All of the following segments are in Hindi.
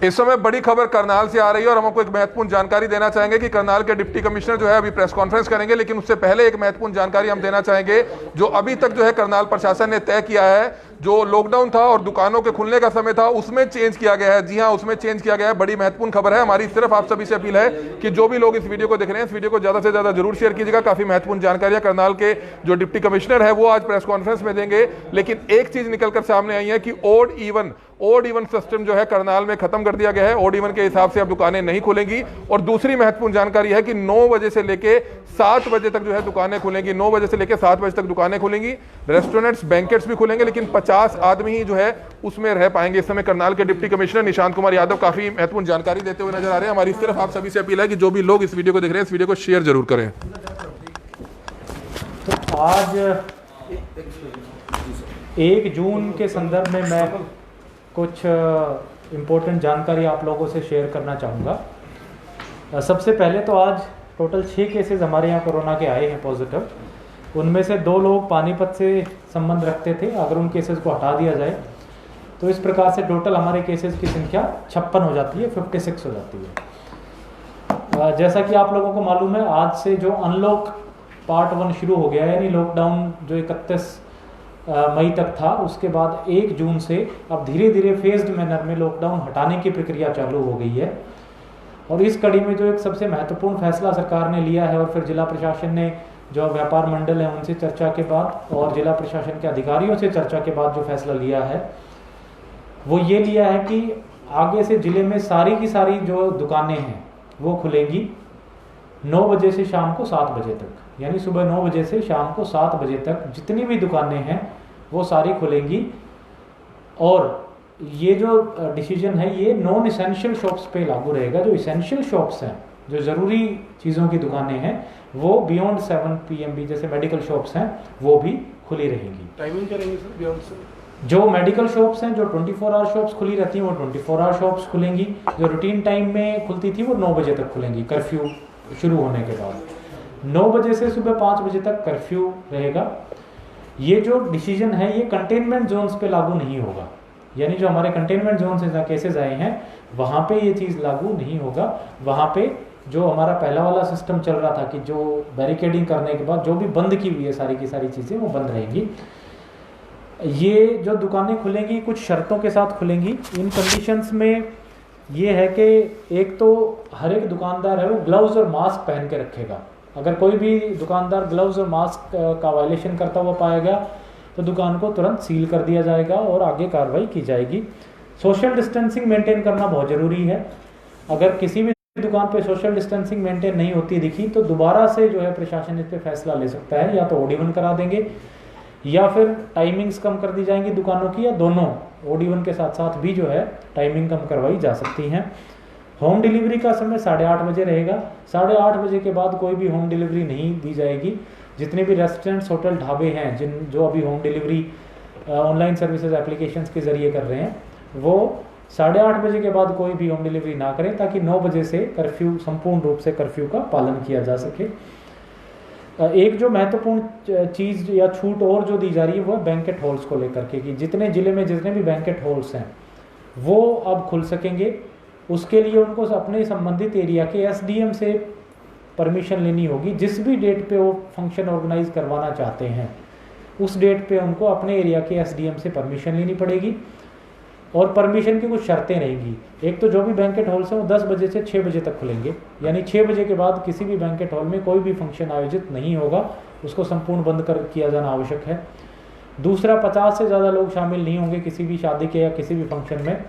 इस समय बड़ी खबर करनाल से आ रही है और हम आपको एक महत्वपूर्ण जानकारी देना चाहेंगे कि करनाल के डिप्टी कमिश्नर जो है अभी प्रेस कॉन्फ्रेंस करेंगे, लेकिन उससे पहले एक महत्वपूर्ण जानकारी हम देना चाहेंगे जो अभी तक जो है करनाल प्रशासन ने तय किया है। जो लॉकडाउन था और दुकानों के खुलने का समय था उसमें चेंज किया गया है। जी हां, उसमें चेंज किया गया है। बड़ी महत्वपूर्ण खबर है। हमारी सिर्फ आप सभी से अपील है कि जो भी लोग इस वीडियो को देख रहे हैं, इस वीडियो को ज्यादा से ज्यादा जरूर शेयर कीजिएगा। काफी महत्वपूर्ण जानकारियां करनाल के जो डिप्टी कमिश्नर है वो आज प्रेस कॉन्फ्रेंस में देंगे। लेकिन एक चीज निकलकर सामने आई है कि ओड इवन सिस्टम जो है करनाल में खत्म कर दिया गया है। ओड इवन के हिसाब से अब दुकानें नहीं खुलेंगी। और दूसरी महत्वपूर्ण जानकारी है कि 9 बजे से लेके 7 बजे तक जो है दुकानें खुलेंगी। 9 बजे से लेके 7 बजे तक दुकानें खुलेंगी। रेस्टोरेंट्स, बैंकेट्स भी खुलेंगे, लेकिन 50 आदमी ही जो है उसमें रह पाएंगे। इस समय करनाल के डिप्टी कमिश्नर निशांत कुमार यादव काफी महत्वपूर्ण जानकारी देते हुए नजर आ रहे हैं। हमारी सिर्फ आप सभी से अपील है कि जो भी लोग इस वीडियो को देख रहे हैं, इस वीडियो को शेयर जरूर करें। तो आज 1 जून के संदर्भ में मैं कुछ इम्पोर्टेंट जानकारी आप लोगों से शेयर करना चाहूँगा। सबसे पहले तो आज टोटल 6 केसेस हमारे यहाँ कोरोना के आए हैं पॉजिटिव। उनमें से 2 लोग पानीपत से संबंध रखते थे। अगर उन केसेस को हटा दिया जाए तो इस प्रकार से टोटल हमारे केसेस की संख्या 56 हो जाती है, 56 हो जाती है। जैसा कि आप लोगों को मालूम है, आज से जो अनलॉक पार्ट 1 शुरू हो गया है, यानी लॉकडाउन जो 31 मई तक था, उसके बाद 1 जून से अब धीरे धीरे फेज्ड मैनर में लॉकडाउन हटाने की प्रक्रिया चालू हो गई है। और इस कड़ी में जो एक सबसे महत्वपूर्ण फैसला सरकार ने लिया है और फिर जिला प्रशासन ने जो व्यापार मंडल है उनसे चर्चा के बाद और जिला प्रशासन के अधिकारियों से चर्चा के बाद जो फैसला लिया है वो ये लिया है कि आगे से जिले में सारी की सारी जो दुकानें हैं वो खुलेंगी 9 बजे से शाम को 7 बजे तक, यानी सुबह 9 बजे से शाम को 7 बजे तक जितनी भी दुकानें हैं वो सारी खुलेंगी। और ये जो डिसीजन है ये नॉन इसेंशियल शॉप्स पे लागू रहेगा। जो इसेंशियल शॉप्स हैं, जो ज़रूरी चीज़ों की दुकानें हैं, वो बियॉन्ड 7 PM भी, जैसे मेडिकल शॉप्स हैं, वो भी खुली रहेंगी। टाइमिंग क्या रहेगी सर बियॉन्ड से? जो मेडिकल शॉप्स हैं, जो 24 आवर शॉप्स खुली रहती हैं, वो 24 आवर शॉप्स खुलेंगी। जो रूटीन टाइम में खुलती थी वो 9 बजे तक खुलेंगी, कर्फ्यू शुरू होने के बाद। 9 बजे से सुबह 5 बजे तक कर्फ्यू रहेगा। ये जो डिसीजन है ये कंटेनमेंट जोन्स पे लागू नहीं होगा, यानी जो हमारे कंटेनमेंट जोन से जहाँ केसेस आए हैं वहाँ पे ये चीज़ लागू नहीं होगा। वहाँ पे जो हमारा पहला वाला सिस्टम चल रहा था कि जो बैरिकेडिंग करने के बाद जो भी बंद की हुई है सारी की सारी चीज़ें वो बंद रहेंगी। ये जो दुकानें खुलेंगी कुछ शर्तों के साथ खुलेंगी। इन कंडीशंस में ये है कि एक तो हर एक दुकानदार है वो ग्लव्स और मास्क पहन के रखेगा। अगर कोई भी दुकानदार ग्लव्स और मास्क का वायलेशन करता हुआ पाया गया तो दुकान को तुरंत सील कर दिया जाएगा और आगे कार्रवाई की जाएगी। सोशल डिस्टेंसिंग मेंटेन करना बहुत ज़रूरी है। अगर किसी भी दुकान पे सोशल डिस्टेंसिंग मेंटेन नहीं होती दिखी तो दोबारा से जो है प्रशासन इस पर फैसला ले सकता है, या तो ओड इवन करा देंगे या फिर टाइमिंग्स कम कर दी जाएंगी दुकानों की, या दोनों ओड इवन के साथ साथ भी जो है टाइमिंग कम करवाई जा सकती हैं। होम डिलीवरी का समय 8:30 बजे रहेगा। 8:30 बजे के बाद कोई भी होम डिलीवरी नहीं दी जाएगी। जितने भी रेस्टोरेंट्स, होटल, ढाबे हैं जो अभी home delivery online services applications के ज़रिए कर रहे हैं, वो 8:30 बजे के बाद कोई भी होम डिलीवरी ना करें, ताकि 9 बजे से कर्फ्यू, संपूर्ण रूप से कर्फ्यू का पालन किया जा सके। एक जो महत्वपूर्ण चीज़ या छूट और जो दी जा रही है वो है बैंकेट हॉल्स को लेकर के, कि जितने ज़िले में जितने भी बैंकेट हॉल्स हैं वो अब खुल सकेंगे। उसके लिए उनको अपने संबंधित एरिया के SDM से परमिशन लेनी होगी। जिस भी डेट पे वो फंक्शन ऑर्गेनाइज करवाना चाहते हैं उस डेट पे उनको अपने एरिया के SDM से परमिशन लेनी पड़ेगी। और परमिशन की कुछ शर्तें रहेंगी। एक तो जो भी बैंकेट हॉल्स हैं वो 10 बजे से 6 बजे तक खुलेंगे, यानी 6 बजे के बाद किसी भी बैंकेट हॉल में कोई भी फंक्शन आयोजित नहीं होगा, उसको संपूर्ण बंद कर किया जाना आवश्यक है। दूसरा, 50 से ज़्यादा लोग शामिल नहीं होंगे किसी भी शादी के या किसी भी फंक्शन में।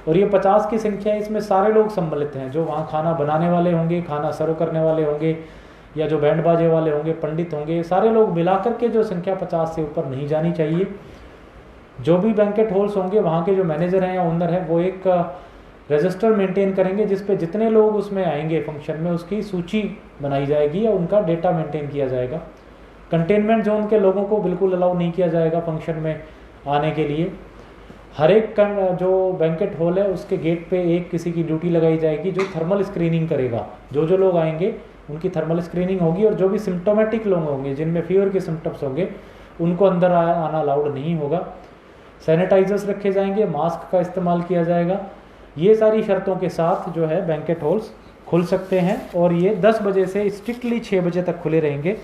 और ये 50 की संख्या, इसमें सारे लोग सम्मिलित हैं, जो वहाँ खाना बनाने वाले होंगे, खाना सर्व करने वाले होंगे, या जो बैंड बाजे वाले होंगे, पंडित होंगे, सारे लोग मिलाकर के जो संख्या 50 से ऊपर नहीं जानी चाहिए। जो भी बैंकेट हॉल्स होंगे वहाँ के जो मैनेजर हैं या ओनर हैं वो एक रजिस्टर मेंटेन करेंगे जिस पे जितने लोग उसमें आएंगे फंक्शन में उसकी सूची बनाई जाएगी या उनका डेटा मेंटेन किया जाएगा। कंटेनमेंट जोन के लोगों को बिल्कुल अलाउ नहीं किया जाएगा फंक्शन में आने के लिए। हर एक जो बैंकेट हॉल है उसके गेट पे एक किसी की ड्यूटी लगाई जाएगी जो थर्मल स्क्रीनिंग करेगा। जो जो लोग आएंगे उनकी थर्मल स्क्रीनिंग होगी, और जो भी सिम्टोमेटिक लोग होंगे जिनमें फीवर के सिम्टम्स होंगे उनको अंदर आना अलाउड नहीं होगा। सैनिटाइजर्स रखे जाएंगे, मास्क का इस्तेमाल किया जाएगा। ये सारी शर्तों के साथ जो है बैंकेट हॉल्स खुल सकते हैं और ये 10 बजे से स्ट्रिक्टली 6 बजे तक खुले रहेंगे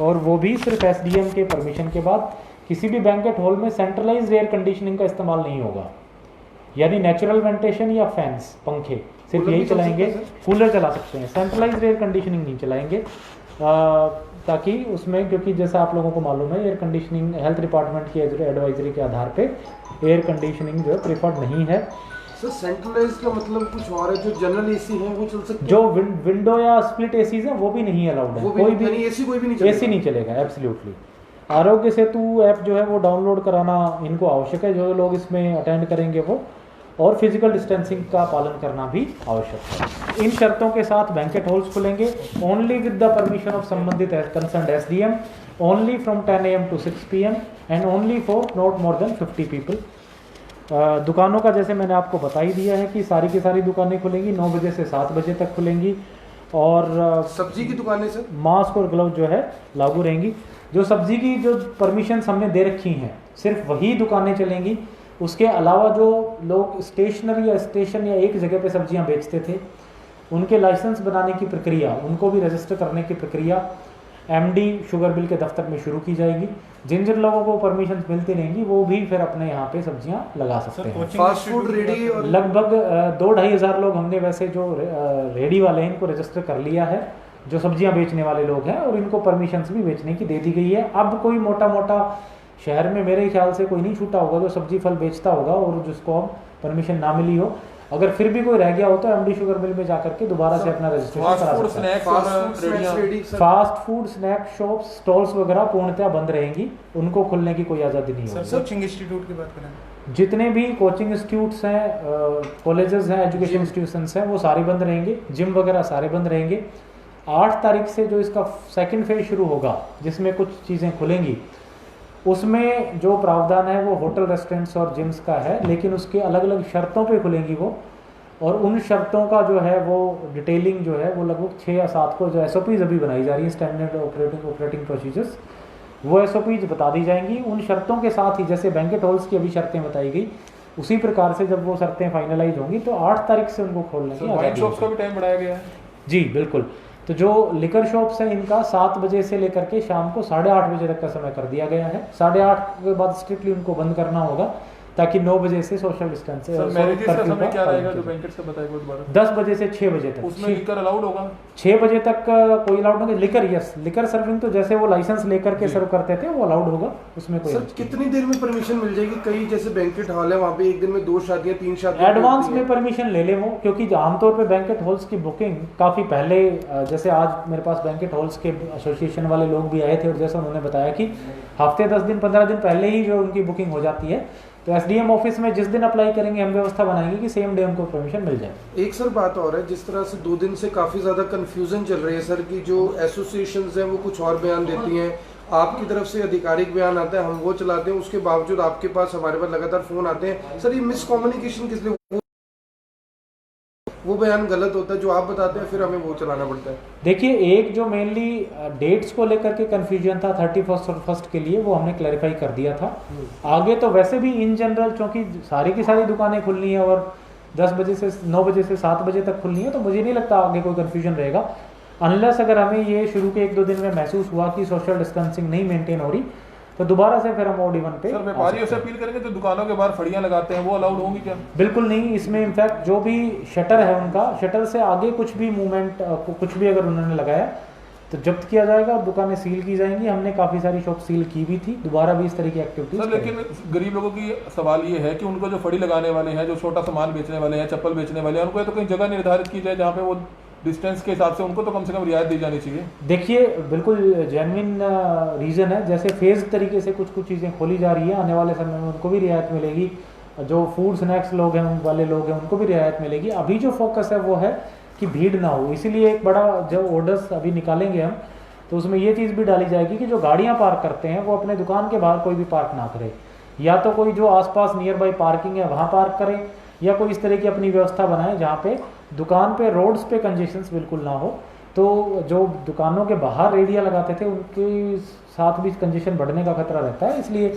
और वो भी सिर्फ एसडीएम के परमिशन के बाद। किसी भी बैंकेट हॉल में सेंट्रलाइज्ड एयर कंडीशनिंग का इस्तेमाल नहीं होगा, यानी नेचुरल वेंटिलेशन या फैंस, पंखे सिर्फ यही चलाएंगे। कूलर चला सकते हैं, सेंट्रलाइज्ड एयर कंडीशनिंग नहीं चलाएंगे ताकि उसमें, क्योंकि जैसा आप लोगों को मालूम है एयर कंडीशनिंग हेल्थ डिपार्टमेंट की एडवाइजरी के आधार पे एयर कंडीशनिंग जो है प्रेफर्ड नहीं है। सर सेंट्रलाइज का मतलब कुछ और है, जो जनरल एसी है वो चल सकते हैं, जो विंडो या स्प्लिट एसीज हैं वो भी नहीं अलाउड है, कोई भी एसी कोई भी नहीं चलेगा। एसी नहीं चलेगा एब्सोल्युटली। आरोग्य सेतु ऐप जो है वो डाउनलोड कराना इनको आवश्यक है, जो लोग इसमें अटेंड करेंगे वो, और फिजिकल डिस्टेंसिंग का पालन करना भी आवश्यक है। इन शर्तों के साथ बैंकेट हॉल्स खुलेंगे only with the permission of संबंधित concerned SDM, only from 10 AM to 6 PM and only for not more than 50 people. दुकानों का जैसे मैंने आपको बता ही दिया है कि सारी की सारी दुकानें खुलेंगी 9 बजे से 7 बजे तक खुलेंगी, और सब्जी की दुकानें सर मास्क और ग्लव जो है लागू रहेंगी। जो सब्जी की जो परमिशन हमने दे रखी हैं सिर्फ वही दुकानें चलेंगी, उसके अलावा जो लोग स्टेशनरी या स्टेशन या एक जगह पे सब्जियां बेचते थे उनके लाइसेंस बनाने की प्रक्रिया, उनको भी रजिस्टर करने की प्रक्रिया एमडी शुगर मिल के दफ्तर में शुरू की जाएगी। जिन जिन लोगों को परमिशन मिलती रहेंगी वो भी फिर अपने यहाँ पे सब्जियां लगा सकते हैं। फास्ट फूड रेडी और लगभग 2-2.5 हज़ार लोग हमने वैसे जो रेडी वाले हैं इनको रजिस्टर कर लिया है, जो सब्जियां बेचने वाले लोग हैं, और इनको परमिशन भी बेचने की दे दी गई है। अब कोई मोटा मोटा शहर में मेरे ख्याल से कोई नहीं छूटा होगा जो सब्जी फल बेचता होगा और जिसको अब परमिशन ना मिली हो। अगर फिर भी कोई रह गया हो तो एमडी शुगर मिल में जाकर के दोबारा से अपना रजिस्ट्रेशन करा सकते हैं। Fast food snack shops stalls वगैरह पूर्णतः बंद रहेंगी, उनको खुलने की कोई आज़ादी नहीं होगी। कोचिंग इंस्टीट्यूट की बात करें, जितने भी कोचिंग इंस्टीट्यूट्स हैं, कॉलेजेस हैं, एजुकेशन इंस्टीट्यूशंस हैं, वो सारे बंद रहेंगे। जिम वगैरह सारे बंद रहेंगे। 8 तारीख से जो इसका सेकंड फेज शुरू होगा जिसमें कुछ चीज़ें खुलेंगी, उसमें जो प्रावधान है वो होटल रेस्टोरेंट्स और जिम्स का है, लेकिन उसके अलग अलग शर्तों पे खुलेंगी वो, और उन शर्तों का जो है वो डिटेलिंग जो है वो लगभग 6 या 7 को जो SOPs अभी बनाई जा रही है, स्टैंडर्ड ऑपरेटिंग प्रोसीजर्स, वो SOPs बता दी जाएंगी। उन शर्तों के साथ ही जैसे बैंकेट हॉल्स की अभी शर्तें बताई गई, उसी प्रकार से जब वो शर्तें फाइनलाइज होंगी तो 8 तारीख से उनको खोलने की वाइन शॉप्स का भी टाइम बढ़ाया गया है। जी बिल्कुल। तो जो लिकर शॉप्स हैं इनका 7 बजे से लेकर के शाम को 8:30 बजे तक का समय कर दिया गया है। 8:30 के बाद स्ट्रिक्टली उनको बंद करना होगा ताकि 9 बजे से सोशल डिस्टेंस क्या रहेगा जो बैंकेट से बताएगा दोबारा? 10 बजे से 6 बजे तक। उसमें लिकर अलाउड होगा? 6 बजे तक कोई अलाउड नहीं। लिकर, यस, लिकर सर्विंग तो जैसे वो लाइसेंस लेकर के सर्व करते थे वो अलाउड होगा, उसमें कोई। सर कितनी देर में परमिशन मिल जाएगी? कई जैसे बैंकेट हॉल है वहाँ पे एक दिन में 2 शादियाँ 3 शादियाँ एडवांस में परमिशन ले ले वो, क्योंकि आमतौर पे बैंकेट हॉल्स की बुकिंग काफ़ी पहले, जैसे आज मेरे पास बैंकेट हॉल्स के एसोसिएशन वाले लोग भी आए थे और जैसा उन्होंने बताया कि हफ्ते 10 दिन 15 दिन पहले ही जो उनकी बुकिंग हो जाती है। तो एसडीएम ऑफिस में जिस दिन अप्लाई करेंगे हम व्यवस्था बनाएंगे कि सेम डे उनको परमिशन मिल जाए। एक सर बात और है, जिस तरह से 2 दिन से काफ़ी ज़्यादा कंफ्यूजन चल रही है सर कि जो एसोसिएशंस हैं वो कुछ और बयान देती हैं, आपकी तरफ से आधिकारिक बयान आता है, हम वो चलाते हैं, उसके बावजूद आपके पास हमारे पास लगातार फ़ोन आते हैं। सर ये मिसकम्युनिकेशन किस लिए? वो बयान गलत होता है जो आप बताते हैं, फिर हमें वो चलाना पड़ता है। देखिए, एक जो मेनली डेट्स को लेकर के कंफ्यूजन था 31 और 1 के लिए, वो हमने क्लैरिफाई कर दिया था। आगे तो वैसे भी इन जनरल चूँकि सारी की सारी दुकानें खुलनी है और 10 बजे से 9 बजे से 7 बजे तक खुलनी है, तो मुझे नहीं लगता आगे कोई कन्फ्यूजन रहेगा, अनलेस अगर हमें ये शुरू के 1-2 दिन में महसूस हुआ कि सोशल डिस्टेंसिंग नहीं मेंटेन हो रही, तो दोबारा से फिर हम OD1 पे। सर व्यापारियों से अपील करेंगे जो दुकानों के बाहर फड़ियां लगाते हैं वो अलाउड होंगी क्या? बिल्कुल नहीं। इसमें इनफैक्ट जो भी शटर है उनका, शटर से आगे कुछ भी मूवमेंट, कुछ भी अगर उन्होंने लगाया तो जब्त किया जाएगा और दुकानें सील की जाएंगी। हमने काफ़ी सारी शॉप सील की भी थी, दोबारा भी इस तरह की एक्टिविटीज। सर लेकिन गरीब लोगों की सवाल ये है कि उनको जो फड़ी लगाने वाले हैं, जो छोटा सामान बेचने वाले हैं, चप्पल बेचने वाले हैं, उनको तो कहीं जगह निर्धारित की जाए जहाँ पे वो डिस्टेंस के हिसाब से उनको तो कम से कम रियायत दी जानी चाहिए। देखिए, बिल्कुल जेन्युइन रीज़न है। जैसे फेज तरीके से कुछ चीज़ें खोली जा रही है, आने वाले समय में उनको भी रियायत मिलेगी। जो फूड स्नैक्स लोग हैं, वाले लोग हैं, उनको भी रियायत मिलेगी। अभी जो फोकस है वो है कि भीड़ ना हो, इसीलिए एक बड़ा जो ऑर्डर्स अभी निकालेंगे हम, तो उसमें ये चीज़ भी डाली जाएगी कि जो गाड़ियाँ पार्क करते हैं वो अपने दुकान के बाहर कोई भी पार्क ना करे, या तो कोई जो आसपास नियर बाई पार्किंग है वहाँ पार्क करें, या कोई इस तरह की अपनी व्यवस्था बनाएं जहाँ पे दुकान पे रोड्स पे कंजेशंस बिल्कुल ना हो। तो जो दुकानों के बाहर रेडिया लगाते थे उनके साथ भी कंजेशन बढ़ने का खतरा रहता है, इसलिए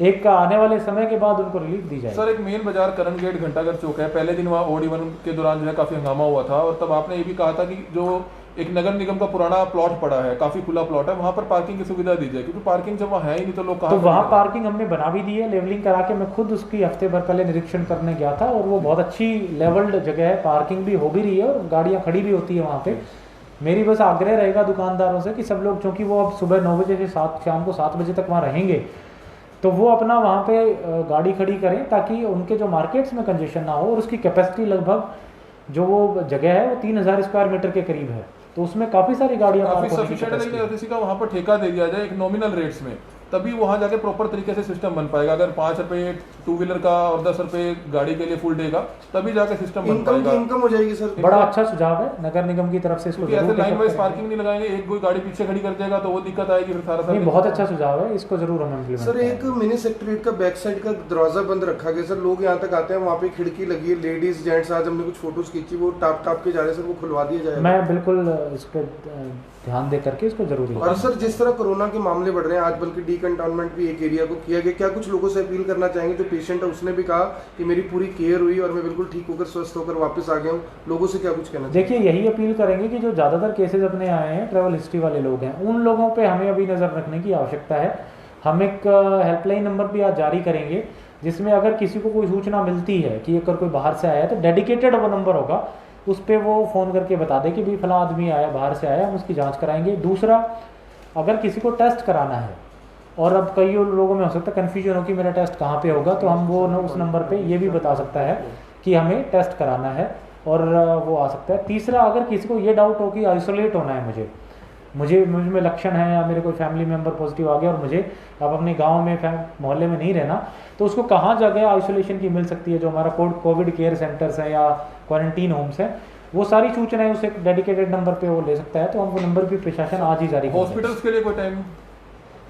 एक आने वाले समय के बाद उनको रिलीफ दी जाएगी। सर एक मेन बाजार करण गेट घंटाघर चौक है, पहले दिन वहाँ OD1 के दौरान जो है काफी हंगामा हुआ था और तब आपने ये भी कहा था कि जो एक नगर निगम का पुराना प्लॉट पड़ा है, काफी खुला प्लॉट है, वहाँ पर पार्किंग की सुविधा दी जाए, क्योंकि पार्किंग जब वहाँ है ही नहीं तो लोग कहाँ तो वहाँ पार्किंग हमने बना भी दी है, लेवलिंग करा के। मैं खुद उसकी हफ्ते भर पहले निरीक्षण करने गया था और वो बहुत अच्छी लेवल्ड जगह है, पार्किंग भी हो भी रही है और गाड़ियाँ खड़ी भी होती है वहाँ पे। मेरी बस आग्रह रहेगा दुकानदारों से कि सब लोग, चूँकि वो अब सुबह 9 बजे से शाम को 7 बजे तक वहाँ रहेंगे, तो वो अपना वहाँ पे गाड़ी खड़ी करें ताकि उनके जो मार्केट्स में कंजेशन ना हो। और उसकी कैपेसिटी लगभग जो वो जगह है वो 3000 स्क्वायर मीटर के करीब है, तो उसमें काफ़ी सारी गाड़ियाँ काफी पार्क होने की सफिशिएंट है, कैपेसिटी लेकिन किसी का वहाँ पर ठेका दे दिया जाए एक नॉमिनल रेट्स में, तभी वहाँ जाके प्रॉपर तरीके से सिस्टम बन पाएगा। अगर 5 रुपए टू व्हीलर का और 10 रुपए गाड़ी के लिए फुल डे का, तभी जाके सिस्टम बन इनकम पाएगा। की इनकम हो जाएगी सर। बड़ा अच्छा सुझाव है नगर निगम की तरफ से, इसको क्योंकि ऐसे जरूर लाइन take up वाइज करेंगे। पार्किंग नहीं लगाएंगे, एक कोई गाड़ी पीछे खड़ी कर देगा तो वो दिक्कत आएगी फिर सारा नहीं, बहुत अच्छा सुझाव है, इसको जरूर हम इम्प्लीमेंट सर एक मिनी सेक्रेटरीट का बैक साइड का दरवाजा बंद रखा गया सर, लोग यहाँ तक आते हैं, वहाँ पे खिड़की लगी है, लेडीज जेंट्स, आज हमने कुछ फोटोज खींची, वो टाप के जा रहे हैं सर, वो खुलवा दिया जाएगा। मैं बिल्कुल इस पर ध्यान दे करके इसको जरूरी। और सर जिस तरह कोरोना के मामले बढ़ रहे हैं, आज बल्कि डीकंटाउनमेंट भी एक एरिया को किया गया, क्या कुछ लोगों से अपील करना चाहेंगे? जो पेशेंट है उसने भी कहा कि मेरी पूरी केयर हुई और मैं बिल्कुल ठीक होकर स्वस्थ होकर वापस आ गया हूँ, लोगों से क्या कुछ कहना चाहिए? देखिए, यही अपील करेंगे कि जो ज़्यादातर केसेस अपने आए हैं ट्रैवल हिस्ट्री वाले लोग हैं, उन लोगों पे हमें अभी नज़र रखने की आवश्यकता है। हम एक हेल्पलाइन नंबर भी आज जारी करेंगे, जिसमें अगर किसी को कोई सूचना मिलती है कि अगर कोई बाहर से आया है तो डेडिकेटेड वो नंबर होगा, उस पर वो फ़ोन करके बता दे कि भाई फला आदमी आया, बाहर से आया, हम उसकी जांच कराएंगे। दूसरा, अगर किसी को टेस्ट कराना है, और अब कई लोगों में हो सकता है कन्फ्यूजन हो कि मेरा टेस्ट कहाँ पे होगा, तो हम वो उस नंबर पे ये भी बता सकता है कि हमें टेस्ट कराना है और वो आ सकता है। तीसरा, अगर किसी को ये डाउट हो कि आइसोलेट होना है, मुझे मुझ में लक्षण है या मेरे कोई फैमिली मेम्बर पॉजिटिव आ गया और मुझे अब अपने गांव में मोहल्ले में नहीं रहना, तो उसको कहाँ जगह आइसोलेशन की मिल सकती है, जो हमारा कोविड केयर सेंटर्स हैं या क्वारंटीन होम्स हैं, वो सारी सूचनाएं उस एक डेडिकेटेड नंबर पे वो ले सकता है। तो हम वो नंबर भी प्रशासन आज ही जारी कर देंगे। हॉस्पिटल्स के लिए कोई टाइम?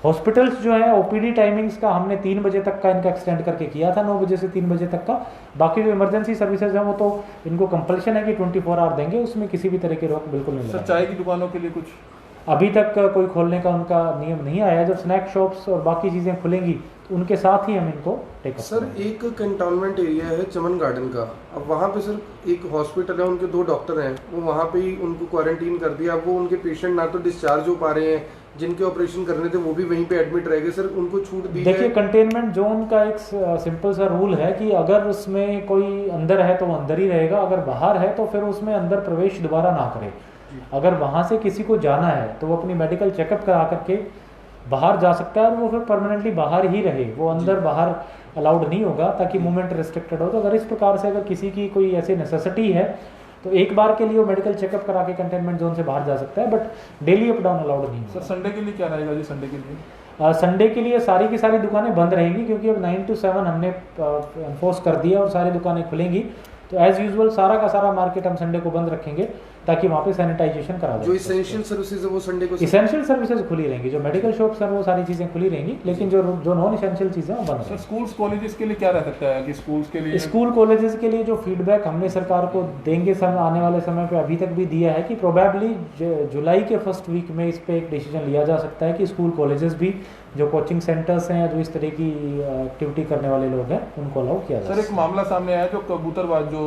हॉस्पिटल्स जो है ओपीडी टाइमिंग्स का हमने 3 बजे तक का इनका एक्सटेंड करके किया था, 9 बजे से 3 बजे तक का। बाकी जो इमरजेंसी सर्विसेज हैं वो तो इनको कंपल्शन है कि 24 आवर देंगे, उसमें किसी भी तरह की रोक बिल्कुल नहीं सर है। चाय की दुकानों के लिए कुछ? अभी तक कोई खोलने का उनका नियम नहीं आया। जब स्नैक शॉप्स और बाकी चीज़ें खुलेंगी तो उनके साथ ही हम इनको टेक अप सर करेंगे। एक कंटोनमेंट एरिया है चमन गार्डन का, अब वहाँ पे सर एक हॉस्पिटल है, उनके 2 डॉक्टर हैं, वो वहाँ पे ही उनको क्वारंटीन कर दिया। अब वो उनके पेशेंट ना तो डिस्चार्ज हो पा रहे हैं, जिनके ऑपरेशन करने थे वो भी वहीं पे एडमिट रह गए, सर उनको छूट दी देखिए, है। कंटेनमेंट जोन का एक सिंपल सा रूल है कि अगर उसमें कोई अंदर है तो वो अंदर ही रहेगा, अगर बाहर है तो फिर उसमें अंदर प्रवेश दोबारा ना करे। अगर वहाँ से किसी को जाना है तो वो अपनी मेडिकल चेकअप करा करके बाहर जा सकता है और वो फिर परमानेंटली बाहर ही रहे, वो अंदर बाहर अलाउड नहीं होगा, ताकि मूवमेंट रिस्ट्रिक्टेड हो। तो अगर इस प्रकार से अगर किसी की कोई ऐसी नेसेसिटी है तो एक बार के लिए वो मेडिकल चेकअप करा के कंटेनमेंट जोन से बाहर जा सकता है, but daily up down allowed नहीं सर है। संडे के लिए क्या रहेगा जी? संडे के लिए संडे के लिए सारी की सारी दुकानें बंद रहेंगी, क्योंकि अब 9 to 7 हमने एनफोर्स कर दिया और सारी दुकानें खुलेंगी। तो एज यूजुअल सारा का सारा मार्केट हम संडे को बंद रखेंगे ताकि वहाँ पे सैनिटाइजेशन करा जो जाए। इसेंशियल सर्विसेज है वो संडे को इसेंशियल सर्विसेज खुली रहेंगी, जो मेडिकल शॉप्स हैं वो सारी चीज़ें खुली रहेंगी, लेकिन जो नॉन इसेंशियल चीज़ें वो बंद सर रहेंगी। स्कूल्स कॉलेजेस के लिए क्या रह सकता है कि स्कूल्स के लिए? स्कूल कॉलेजेस के लिए जो फीडबैक हमने सरकार को देंगे आने वाले समय पे अभी तक भी दिया है कि प्रोबेबली जुलाई के फर्स्ट वीक में इस पे एक डिसीजन लिया जा सकता है कि स्कूल कॉलेजेस भी, जो कोचिंग सेंटर्स हैं या जो इस तरह की एक्टिविटी करने वाले लोग हैं, उनको अलाउ किया जाए। सर एक मामला सामने आया जो कबूतरबाज जो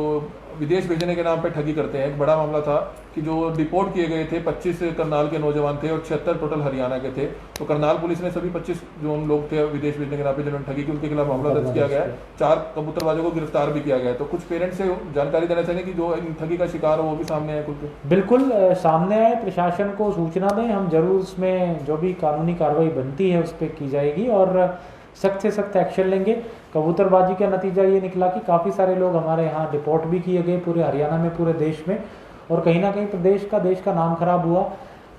विदेश भेजने के नाम पे ठगी करते हैं, एक बड़ा मामला था कि जो डिपोर्ट किए गए थे 25 करनाल के नौजवान थे और 76 टोटल हरियाणा के थे। तो करनाल पुलिस ने सभी 25 जो उन लोग थे विदेश भेजने के नाम पे जिन्होंने ठगी की, उनके खिलाफ मामला दर्ज किया गया है। 4 कबूतरबाजों को गिरफ्तार भी किया गया है। तो कुछ पेरेंट्स से जानकारी देना चाहिए कि जो इन ठगी का शिकार हो वो भी सामने आए खुल के। बिल्कुल सामने आए, प्रशासन को सूचना दें, हम जरूर उसमें जो भी कानूनी कार्रवाई बनती है उस पर की जाएगी और सख्त से सख्त एक्शन लेंगे। कबूतरबाजी का नतीजा ये निकला कि काफ़ी सारे लोग हमारे यहाँ डिपोर्ट भी किए गए, पूरे हरियाणा में, पूरे देश में, और कहीं ना कहीं देश का नाम खराब हुआ,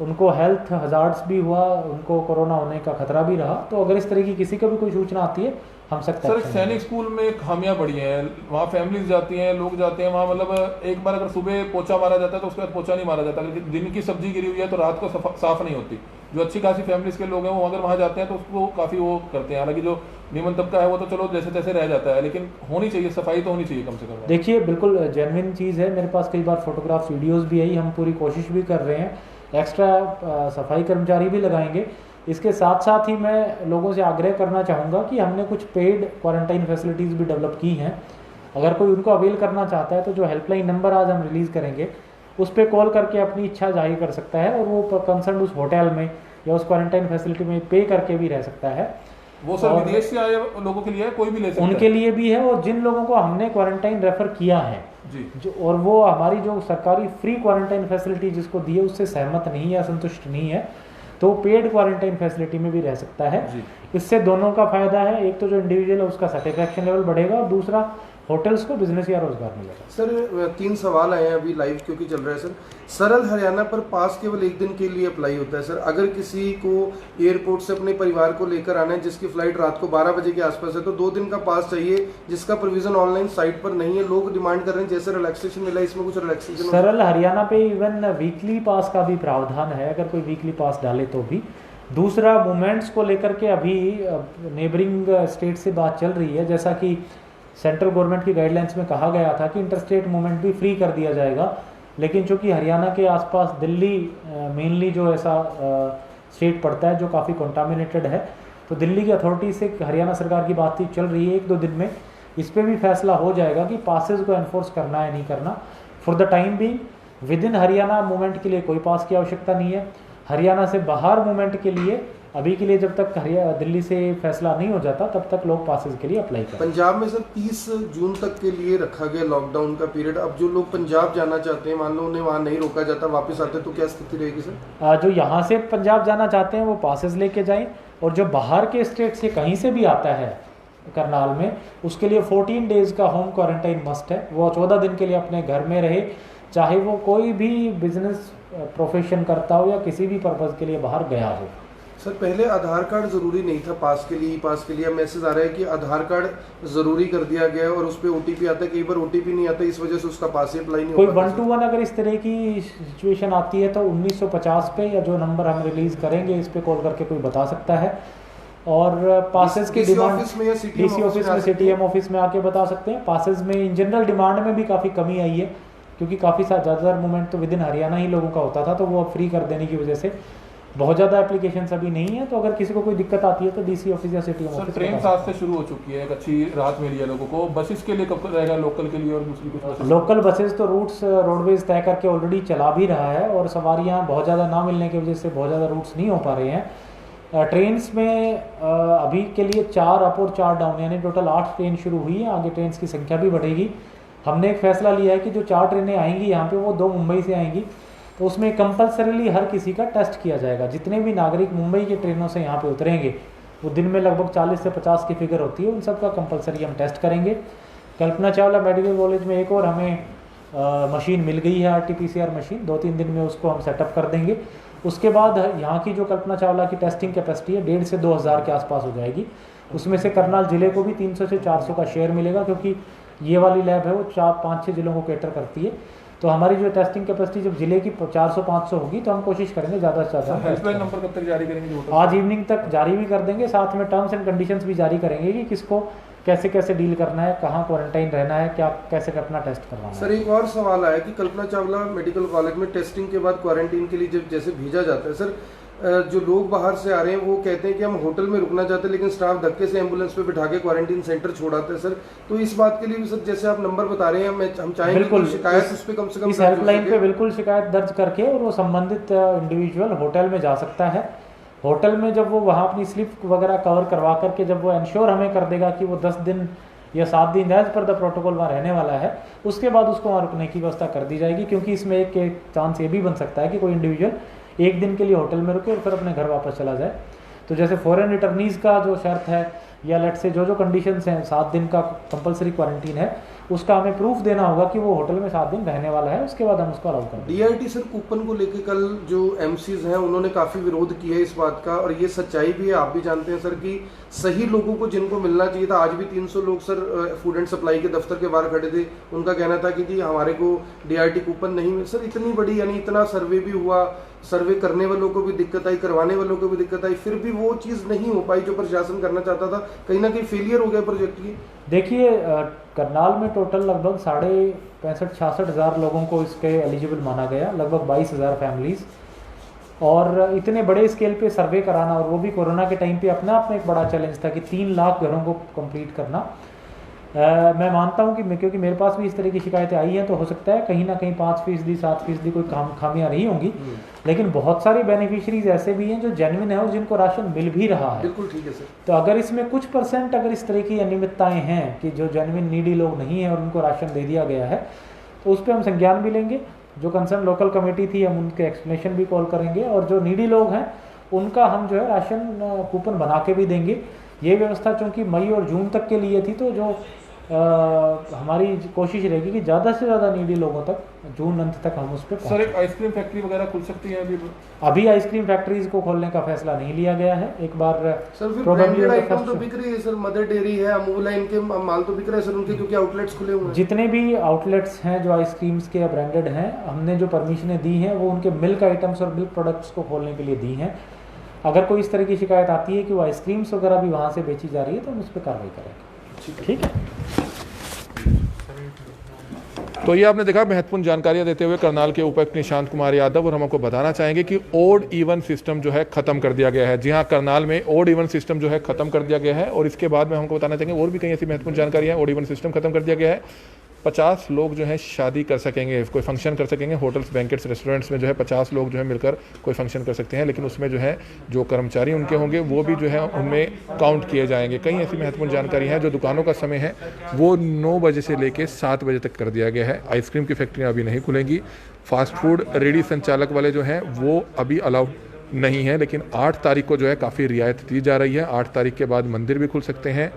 उनको हेल्थ हजार्ड्स भी हुआ, उनको कोरोना होने का खतरा भी रहा। तो अगर इस तरह की किसी को भी कोई सूचना आती है, हम सख्त सर एक्शन सैनिक स्कूल में खामियां बड़ी हैं, वहाँ फैमिलीज जाती हैं, लोग जाते हैं वहाँ, मतलब एक बार अगर सुबह पोछा मारा जाता है तो उसके बाद पोछा नहीं मारा जाता, अगर दिन की सब्जी गिरी हुई है तो रात को साफ नहीं होती। जो अच्छी खासी फैमिलीज के लोग हैं वो अगर वहाँ जाते हैं तो उसको काफ़ी वो करते हैं। हालांकि जो नियमन तबका है वो तो चलो जैसे तैसे रह जाता है, लेकिन होनी चाहिए, सफाई तो होनी चाहिए कम से कम। देखिए, बिल्कुल जेन्युइन चीज़ है, मेरे पास कई बार फोटोग्राफ्स वीडियोस भी आई, हम पूरी कोशिश भी कर रहे हैं, एक्स्ट्रा सफाई कर्मचारी भी लगाएंगे। इसके साथ साथ ही मैं लोगों से आग्रह करना चाहूँगा कि हमने कुछ पेड क्वारंटाइन फैसिलिटीज़ भी डेवलप की हैं। अगर कोई उनको अवेल करना चाहता है तो जो हेल्पलाइन नंबर आज हम रिलीज़ करेंगे उस पर कॉल करके अपनी इच्छा जाहिर कर सकता है और वो कंसर्न उस होटल में या उस क्वारंटाइन फैसिलिटी में पे करके भी रह सकता है। वो सर विदेश से आए लोगों के लिए है, कोई भी ले सकता है? उनके लिए भी है, और जिन लोगों को हमने क्वारंटाइन रेफर किया है जी जो, और वो हमारी जो सरकारी फ्री क्वारंटाइन फैसिलिटी जिसको दी है उससे सहमत नहीं है, संतुष्ट नहीं है, तो पेड क्वारंटाइन फैसिलिटी में भी रह सकता है। जी। इससे दोनों का फायदा है, एक तो जो इंडिविजुअल है उसका सेटिस्फैक्शन लेवल बढ़ेगा और दूसरा होटल्स को बिजनेस या रोजगार मिलेगा। सर 3 सवाल आए हैं अभी लाइव क्योंकि चल रहा है सर। सरल हरियाणा पर पास केवल 1 दिन के लिए अप्लाई होता है सर। अगर किसी को एयरपोर्ट से अपने परिवार को लेकर आना है जिसकी फ्लाइट रात को 12 बजे के आसपास है तो 2 दिन का पास चाहिए, जिसका प्रोविजन ऑनलाइन साइट पर नहीं है। लोग डिमांड कर रहे हैं जैसे रिलैक्सेशन मिला, इसमें कुछ रिलैक्सेशन सरल हरियाणा पे इवन वीकली पास का भी प्रावधान है, अगर कोई वीकली पास डाले तो भी। दूसरा, मूवमेंट्स को लेकर के अभी नेबरिंग स्टेट से बात चल रही है, जैसा कि सेंट्रल गवर्नमेंट की गाइडलाइंस में कहा गया था कि इंटरस्टेट मूवमेंट भी फ्री कर दिया जाएगा, लेकिन चूंकि हरियाणा के आसपास दिल्ली मेनली जो ऐसा स्टेट पड़ता है जो काफ़ी कंटामिनेटेड है, तो दिल्ली की अथॉरिटी से हरियाणा सरकार की बातचीत चल रही है। 1-2 दिन में इस पर भी फैसला हो जाएगा कि पासेज को एनफोर्स करना है नहीं करना। फॉर द टाइम भी विद इन हरियाणा मूवमेंट के लिए कोई पास की आवश्यकता नहीं है। हरियाणा से बाहर मूवमेंट के लिए अभी के लिए जब तक दिल्ली से फैसला नहीं हो जाता तब तक लोग पासेज के लिए अप्लाई करें। पंजाब में सर 30 जून तक के लिए रखा गया लॉकडाउन का पीरियड। अब जो लोग पंजाब जाना चाहते हैं, मान लो उन्हें वहाँ नहीं रोका जाता, वापस आते तो क्या स्थिति रहेगी सर? जो यहाँ से पंजाब जाना चाहते हैं वो पासेज लेके जाएं, और जो बाहर के स्टेट से कहीं से भी आता है करनाल में, उसके लिए 14 डेज का होम क्वारंटाइन मस्ट है। वो 14 दिन के लिए अपने घर में रहे, चाहे वो कोई भी बिजनेस प्रोफेशन करता हो या किसी भी पर्पज़ के लिए बाहर गया हो। सर पहले आधार कार्ड जरूरी नहीं था पास के लिए, पास के लिए मैसेज आ रहा है कि आधार कार्ड जरूरी कर दिया गया है और उस पर OTP आता है। कई बार OTP नहीं आता, इस वजह से उसका पास ही अप्लाई नहीं कोई होता। 1-to-1 अगर इस तरह की सिचुएशन आती है तो 1950 पे या जो नंबर हम रिलीज करेंगे इस पे कॉल करके कोई बता सकता है। और पासेस की डिमांड ऑफिस में या DC ऑफिस में, CTM ऑफिस में आके बता सकते हैं। पासेस में इन जनरल डिमांड में भी काफ़ी कमी आई है, क्योंकि काफ़ी ज़्यादातर मूवमेंट तो विद इन हरियाणा ही लोगों का होता था, तो वो अब फ्री कर देने की वजह से बहुत ज़्यादा एप्लीकेशंस अभी नहीं है। तो अगर किसी को कोई दिक्कत आती है तो DC ऑफिस या CTM ऑफिस। ट्रेन आज से शुरू हो चुकी है, एक अच्छी राहत मिली है लोगों को। बसेस के लिए कब रहेगा, लोकल के लिए और दूसरी कुछ? लोकल बसेस तो रूट्स रोडवेज तय करके ऑलरेडी चला भी रहा है, और सवारियां बहुत ज़्यादा ना मिलने की वजह से बहुत ज़्यादा रूट्स नहीं हो पा रहे हैं। ट्रेन्स में अभी के लिए 4 अप और 4 डाउन, यानी टोटल 8 ट्रेन शुरू हुई है। आगे ट्रेन की संख्या भी बढ़ेगी। हमने एक फैसला लिया है कि जो 4 ट्रेनें आएंगी यहाँ पे वो 2 मुंबई से आएंगी, तो उसमें कंपलसरीली हर किसी का टेस्ट किया जाएगा। जितने भी नागरिक मुंबई के ट्रेनों से यहाँ पे उतरेंगे, वो दिन में लगभग 40 से 50 की फिगर होती है, उन सब का कंपलसरी हम टेस्ट करेंगे। कल्पना चावला मेडिकल कॉलेज में एक और हमें मशीन मिल गई है, RT-PCR मशीन। 2-3 दिन में उसको हम सेटअप कर देंगे। उसके बाद यहाँ की जो कल्पना चावला की टेस्टिंग कैपेसिटी है 1,500 से 2,000 के आसपास हो जाएगी। उसमें से करनाल जिले को भी 300 से 400 का शेयर मिलेगा, क्योंकि ये वाली लैब है वो 4-5-6 जिलों को कैटर करती है। तो हमारी जो टेस्टिंग कैपेसिटी जब जिले की 400-500 होगी तो हम कोशिश करेंगे ज़्यादा से ज़्यादा। हेल्पलाइन नंबर कब तक जारी करेंगे? आज इवनिंग तक जारी भी कर देंगे, साथ में टर्म्स एंड कंडीशंस भी जारी करेंगे कि किसको कैसे कैसे डील करना है, कहाँ क्वारंटाइन रहना है, क्या कैसे अपना टेस्ट करवाना है। सर एक और सवाल आया कि कल्पना चावला मेडिकल कॉलेज में टेस्टिंग के बाद क्वारंटीन के लिए जब जैसे भेजा जाता है सर, जो लोग बाहर से आ रहे हैं वो कहते हैं कि हम होटल में रुकना चाहते हैं, लेकिन स्टाफ धक्के से एम्बुलेंस पे बिठा के क्वारंटीन सेंटर छोड़ाते हैं सर। तो इस बात के लिए भी सर जैसे आप नंबर बता रहे हैं, हम चाहेंगे कि शिकायत उस पे कम से कम इस हेल्पलाइन पे बिल्कुल शिकायत दर्ज करके और वो संबंधित इंडिविजुअल होटल में जा सकता है। होटल में जब वो वहाँ अपनी स्लिप वगैरह कवर करवा करके जब वो इंश्योर हमें कर देगा कि वो 10 दिन या 7 दिन एज पर द प्रोटोकॉल वहाँ रहने वाला है, उसके बाद उसको वहाँ रुकने की व्यवस्था कर दी जाएगी। क्योंकि इसमें एक चांस ये भी बन सकता है कि कोई इंडिविजुअल 1 दिन के लिए होटल में रुके और फिर अपने घर वापस चला जाए। तो जैसे फॉरेन रिटर्नीज का जो शर्त है या लेट से जो कंडीशंस हैं, 7 दिन का कंपलसरी क्वारंटीन है, उसका हमें प्रूफ देना होगा कि वो होटल में 7 दिन रहने वाला है, उसके बाद हम उसको अलाउ करेंगे। DRT सर कूपन को लेकर कल जो MCs हैं उन्होंने काफ़ी विरोध किया है इस बात का, और ये सच्चाई भी है, आप भी जानते हैं सर कि सही लोगों को जिनको मिलना चाहिए था, आज भी 300 लोग सर फूड एंड सप्लाई के दफ्तर के बाहर खड़े थे। उनका कहना था कि जी हमारे को DRT कूपन नहीं मिल। सर इतनी बड़ी यानी इतना सर्वे भी हुआ, सर्वे करने वालों को भी दिक्कत आई, करवाने वालों को भी दिक्कत आई, फिर भी वो चीज़ नहीं हो पाई जो प्रशासन करना चाहता था। कहीं ना कहीं फेलियर हो गया प्रोजेक्ट की। देखिए करनाल में टोटल लगभग 65,000-66,000 लोगों को इसके एलिजिबल माना गया, लगभग 22,000 फैमिलीज। और इतने बड़े स्केल पे सर्वे कराना, और वो भी कोरोना के टाइम पे अपने आप में एक बड़ा चैलेंज था कि 3 लाख घरों को कंप्लीट करना। मैं मानता हूँ कि क्योंकि मेरे पास भी इस तरह की शिकायतें आई हैं, तो हो सकता है कहीं ना कहीं 5% 7% कोई खामियां रही होंगी, लेकिन बहुत सारी बेनिफिशरीज ऐसे भी हैं जो जेन्युइन है और जिनको राशन मिल भी रहा है। बिल्कुल ठीक है सर। तो अगर इसमें कुछ % अगर इस तरह की अनियमितताएं हैं कि जो जेन्युइन नीडी लोग नहीं हैं और उनको राशन दे दिया गया है, तो उस पर हम संज्ञान भी लेंगे। जो कंसर्न लोकल कमेटी थी, हम उनके एक्सप्लेनेशन भी कॉल करेंगे, और जो नीडी लोग हैं उनका हम जो है राशन कूपन बना के भी देंगे। ये व्यवस्था चूँकि मई और जून तक के लिए थी, तो जो हमारी कोशिश रहेगी कि ज़्यादा से ज़्यादा नीडी लोगों तक जून अंत तक हम उस पर सर एक आइसक्रीम फैक्ट्री वगैरह खुल सकती है अभी आइसक्रीम फैक्ट्रीज को खोलने का फैसला नहीं लिया गया है। एक बार सर फिर probably ब्रांडेड होगा आइटम तो first- बिक रही है सर, मदर डेयरी है, अमूल है, इनके माल तो बिक रहे हैं सर उनके, क्योंकि आउटलेट्स खुले हुए हैं। जितने भी आउटलेट्स हैं जो आइसक्रीम्स के ब्रांडेड हैं, हमने जो परमिशनें दी हैं वो उनके मिल्क आइटम्स और मिल्क प्रोडक्ट्स को खोलने के लिए दी हैं। अगर कोई इस तरह की शिकायत आती है कि वो आइसक्रीम्स वगैरह भी वहाँ से बेची जा रही है, तो हम उस पर कार्रवाई करेंगे। ठीक है। तो ये आपने देखा महत्वपूर्ण जानकारियां देते हुए करनाल के उपायुक्त निशांत कुमार यादव, और हम आपको बताना चाहेंगे कि ओड इवन सिस्टम जो है खत्म कर दिया गया है। जी हाँ, करनाल में ओड इवन सिस्टम जो है खत्म कर दिया गया है, और इसके बाद में हमको बताना चाहेंगे और भी कई ऐसी महत्वपूर्ण जानकारियां। ओड इवन सिस्टम खत्म कर दिया गया है। 50 लोग जो हैं शादी कर सकेंगे, कोई फंक्शन कर सकेंगे। होटल्स, बैंकेट्स, रेस्टोरेंट्स में जो है 50 लोग जो है मिलकर कोई फंक्शन कर सकते हैं, लेकिन उसमें जो है जो कर्मचारी उनके होंगे वो भी जो है उनमें काउंट किए जाएंगे। कई ऐसी महत्वपूर्ण जानकारी है। जो दुकानों का समय है वो 9 बजे से लेकर 7 बजे तक कर दिया गया है। आइसक्रीम की फैक्ट्रियाँ अभी नहीं खुलेंगी। फास्ट फूड रेडी संचालक वाले जो हैं वो अभी अलाउड नहीं है, लेकिन 8 तारीख को जो है काफ़ी रियायत दी जा रही है। 8 तारीख के बाद मंदिर भी खुल सकते हैं,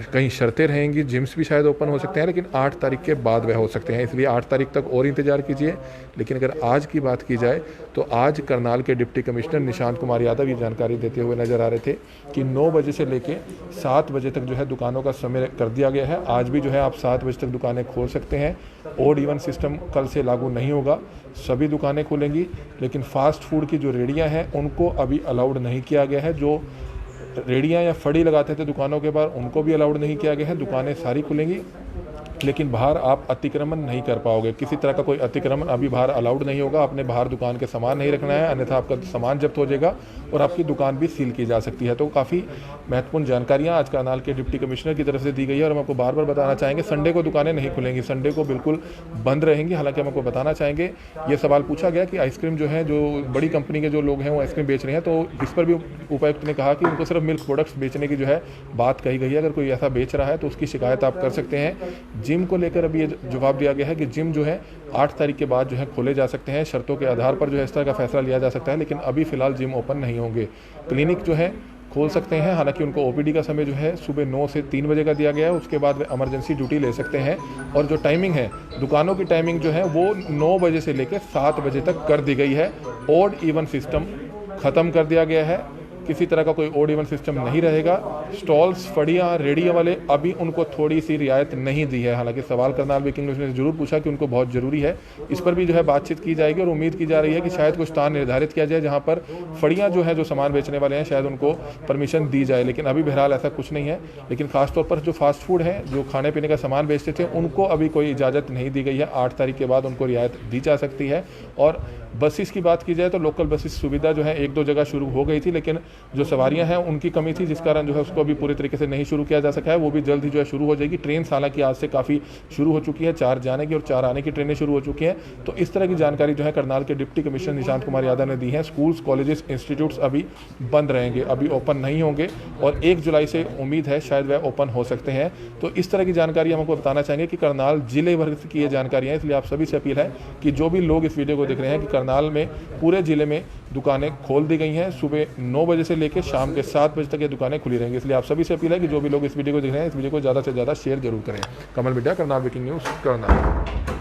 कहीं शर्तें रहेंगी, जिम्स भी शायद ओपन हो सकते हैं, लेकिन 8 तारीख के बाद वह हो सकते हैं। इसलिए 8 तारीख तक और इंतजार कीजिए। लेकिन अगर आज की बात की जाए तो आज करनाल के डिप्टी कमिश्नर निशांत कुमार यादव ये जानकारी देते हुए नजर आ रहे थे कि 9 बजे से लेके 7 बजे तक जो है दुकानों का समय कर दिया गया है। आज भी जो है आप 7 बजे तक दुकानें खोल सकते हैं। ओड इवन सिस्टम कल से लागू नहीं होगा, सभी दुकानें खुलेंगी, लेकिन फास्ट फूड की जो रेडियाँ हैं उनको अभी अलाउड नहीं किया गया है। जो रेडियाँ या फड़ी लगाते थे दुकानों के बाहर उनको भी अलाउड नहीं किया गया है। दुकानें सारी खुलेंगी, लेकिन बाहर आप अतिक्रमण नहीं कर पाओगे। किसी तरह का कोई अतिक्रमण अभी बाहर अलाउड नहीं होगा। आपने बाहर दुकान के सामान नहीं रखना है, अन्यथा आपका सामान जब्त हो जाएगा और आपकी दुकान भी सील की जा सकती है। तो काफ़ी महत्वपूर्ण जानकारियां आज करनाल के डिप्टी कमिश्नर की तरफ से दी गई है, और हम आपको बार बार बताना चाहेंगे संडे को दुकानें नहीं खुलेंगी, संडे को बिल्कुल बंद रहेंगी। हालांकि हम आपको बताना चाहेंगे, ये सवाल पूछा गया कि आइसक्रीम जो है, जो बड़ी कंपनी के जो लोग हैं वो आइसक्रीम बेच रहे हैं, तो इस पर भी उपायुक्त ने कहा कि उनको सिर्फ मिल्क प्रोडक्ट्स बेचने की जो है बात कही गई है। अगर कोई ऐसा बेच रहा है तो उसकी शिकायत आप कर सकते हैं। जिम को लेकर अभी ये जवाब दिया गया है कि जिम जो है 8 तारीख के बाद जो है खोले जा सकते हैं। शर्तों के आधार पर जो है इस तरह का फैसला लिया जा सकता है, लेकिन अभी फिलहाल जिम ओपन नहीं होंगे। क्लिनिक जो है खोल सकते हैं, हालांकि उनको ओपीडी का समय जो है सुबह 9 से 3 बजे का दिया गया है। उसके बाद वे इमरजेंसी ड्यूटी ले सकते हैं, और जो टाइमिंग है दुकानों की टाइमिंग जो है वो 9 बजे से लेकर 7 बजे तक कर दी गई है। ओड इवन सिस्टम खत्म कर दिया गया है, किसी तरह का कोई ओड इवन सिस्टम नहीं रहेगा। स्टॉल्स, फड़ियाँ, रेडियो वाले अभी उनको थोड़ी सी रियायत नहीं दी है। हालांकि सवाल करनाल ब्रेकिंग न्यूज़ ने जरूर पूछा कि उनको बहुत ज़रूरी है, इस पर भी जो है बातचीत की जाएगी, और उम्मीद की जा रही है कि शायद कुछ स्थान निर्धारित किया जाए जहां पर फड़ियाँ जो है, जो सामान बेचने वाले हैं, शायद उनको परमिशन दी जाए। लेकिन अभी बहरहाल ऐसा कुछ नहीं है। लेकिन खासतौर पर जो फास्ट फूड है, जो खाने पीने का सामान बेचते थे, उनको अभी कोई इजाज़त नहीं दी गई है। 8 तारीख के बाद उनको रियायत दी जा सकती है। और बसेस की बात की जाए तो लोकल बसेस सुविधा जो है 1-2 जगह शुरू हो गई थी, लेकिन जो सवारियां हैं उनकी कमी थी, जिस कारण जो है उसको अभी पूरे तरीके से नहीं शुरू किया जा सका है। वो भी जल्द ही जो है शुरू हो जाएगी। ट्रेन हालांकि आज से काफ़ी शुरू हो चुकी है, 4 जाने की और 4 आने की ट्रेनें शुरू हो चुकी हैं। तो इस तरह की जानकारी जो है करनाल के डिप्टी कमिश्नर निशांत कुमार यादव ने दी है। स्कूल्स, कॉलेजेस, इंस्टीट्यूट्स अभी बंद रहेंगे, अभी ओपन नहीं होंगे, और 1 जुलाई से उम्मीद है शायद वह ओपन हो सकते हैं। तो इस तरह की जानकारी हम आपको बताना चाहेंगे कि करनाल जिले भर की ये जानकारियाँ, इसलिए आप सभी से अपील है कि जो भी लोग इस वीडियो को देख रहे हैं कि करनाल में पूरे जिले में दुकानें खोल दी गई हैं। सुबह 9 बजे से लेकर शाम के 7 बजे तक ये दुकानें खुली रहेंगी। इसलिए आप सभी से अपील है कि जो भी लोग इस वीडियो को देख रहे हैं, इस वीडियो को ज़्यादा से ज़्यादा शेयर जरूर करें। Kamal media, Karnal breaking news, Karnal.